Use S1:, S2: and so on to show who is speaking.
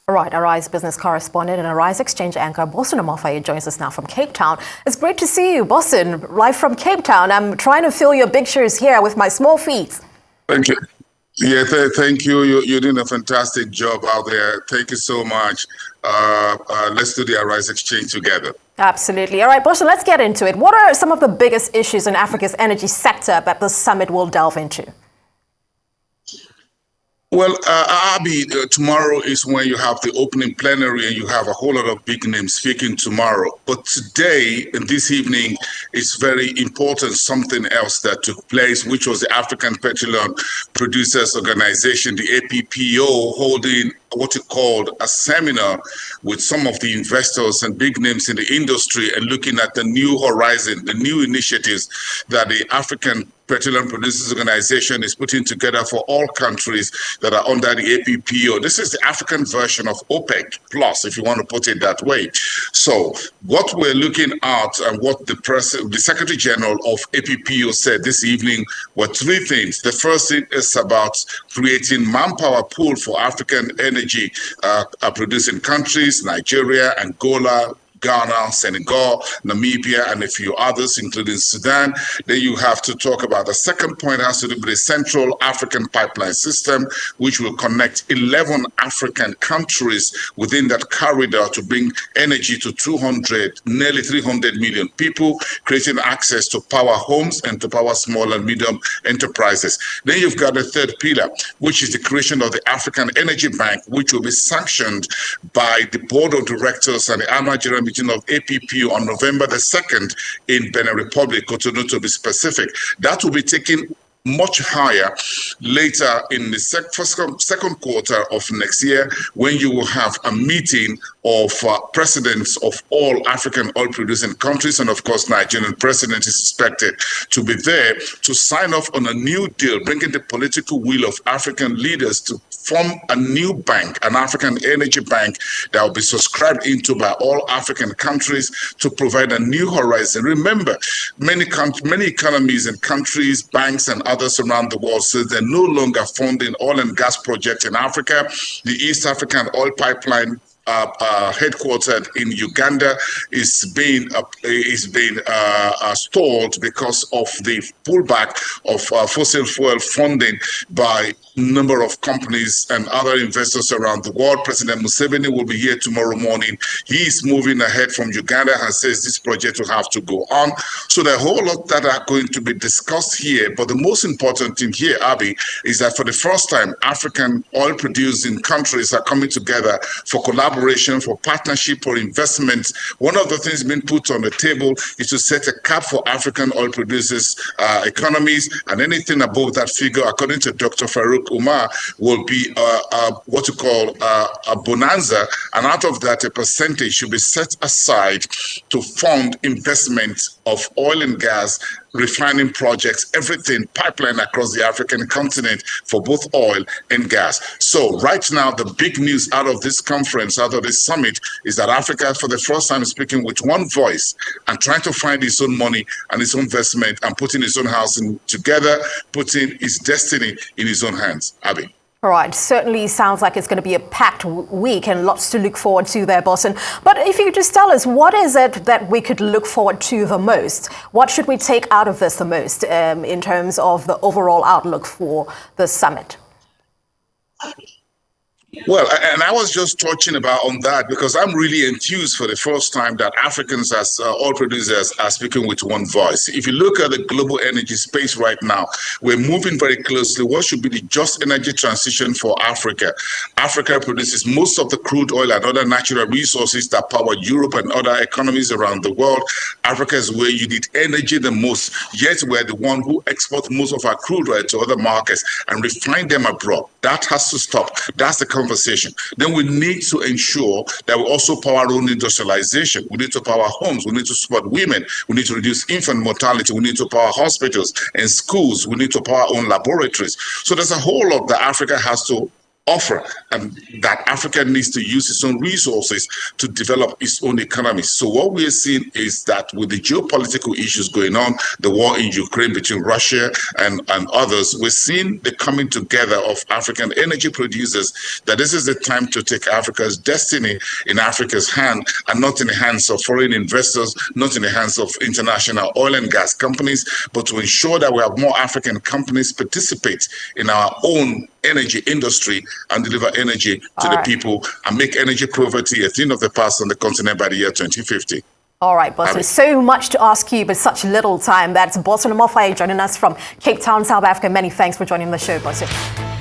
S1: All right, Arise business correspondent and Arise Exchange anchor Boason Omofaye joins us now from Cape Town. It's great to see you, Boason, live from Cape Town. I'm trying to fill your big shoes here with my small feet.
S2: Thank you. Yeah, thank you. You're doing a fantastic job out there. Thank you so much. Let's do the Arise Exchange together.
S1: Absolutely. All right, Boason, let's get into it. What are some of the biggest issues in Africa's energy sector that the summit will delve into?
S2: Well, Abby, tomorrow is when you have the opening plenary and you have a whole lot of big names speaking tomorrow. But today and this evening, it's very important, something else that took place, which was the African Petroleum Producers Organization, the APPO, holding what it called a seminar with some of the investors and big names in the industry and looking at the new horizon, the new initiatives that the African Petroleum Producers Organization is putting together for all countries that are under the APPO. This is the African version of OPEC Plus, if you want to put it that way. So what we're looking at and what the Secretary General of APPO said this evening were three things. The first thing is about creating manpower pool for African energy producing countries, Nigeria, Angola, Ghana, Senegal, Namibia, and a few others, including Sudan. Then you have to talk about the second point has to do with the Central African Pipeline System, which will connect 11 African countries within that corridor to bring energy to nearly 300 million people, creating access to power homes and to power small and medium enterprises. Then you've got the third pillar, which is the creation of the African Energy Bank, which will be sanctioned by the board of directors and the Almagira meeting of APPO on November the 2nd in Benin Republic, Cotonou to be specific. That will be taken much higher later in the second quarter of next year, when you will have a meeting of presidents of all African oil producing countries, and of course Nigerian president is expected to be there to sign off on a new deal, bringing the political will of African leaders to form a new bank, an African energy bank that will be subscribed into by all African countries to provide a new horizon. Remember, many economies and countries, banks and others around the world say they're no longer funding oil and gas projects in Africa. The East African Oil Pipeline, headquartered in Uganda, is being stalled because of the pullback of fossil fuel funding by a number of companies and other investors around the world. President Museveni will be here tomorrow morning. He's moving ahead from Uganda and says this project will have to go on. So there are a whole lot that are going to be discussed here. But the most important thing here, Abby, is that for the first time, African oil producing countries are coming together for collaboration, for partnership, for investment. One of the things being put on the table is to set a cap for African oil producers' economies, and anything above that figure, according to Dr. Farouk Umar, will be what you call a bonanza, and out of that, a percentage should be set aside to fund investment of oil and gas, refining projects, everything, pipeline across the African continent for both oil and gas. So right now, the big news out of this conference, out of this summit, is that Africa, for the first time, is speaking with one voice and trying to find its own money and its own investment and putting its own house together, putting its destiny in its own hands. Abby.
S1: All right, certainly sounds like it's going to be a packed week and lots to look forward to there, Boason. But if you could just tell us, what is it that we could look forward to the most? What should we take out of this the most in terms of the overall outlook for the summit?
S2: Well, and I was just touching about on that because I'm really enthused for the first time that Africans as oil producers are speaking with one voice. If you look at the global energy space right now, we're moving very closely. What should be the just energy transition for Africa? Africa produces most of the crude oil and other natural resources that power Europe and other economies around the world. Africa is where you need energy the most, yet we're the one who exports most of our crude oil to other markets and refine them abroad. That has to stop. That's the conversation. Then we need to ensure that we also power our own industrialization. We need to power homes. We need to support women. We need to reduce infant mortality. We need to power hospitals and schools. We need to power our own laboratories. So there's a whole lot that Africa has to offer, and that Africa needs to use its own resources to develop its own economy. So what we are seeing is that with the geopolitical issues going on, the war in Ukraine between Russia and others, we're seeing the coming together of African energy producers, that this is the time to take Africa's destiny in Africa's hand and not in the hands of foreign investors, not in the hands of international oil and gas companies, but to ensure that we have more African companies participate in our own energy industry and deliver energy to the people and make energy poverty a thing of the past on the continent by the year 2050.
S1: All right, Boason, so much to ask you, but such little time. That's Boason Omofaye joining us from Cape Town, South Africa. Many thanks for joining the show, Boason.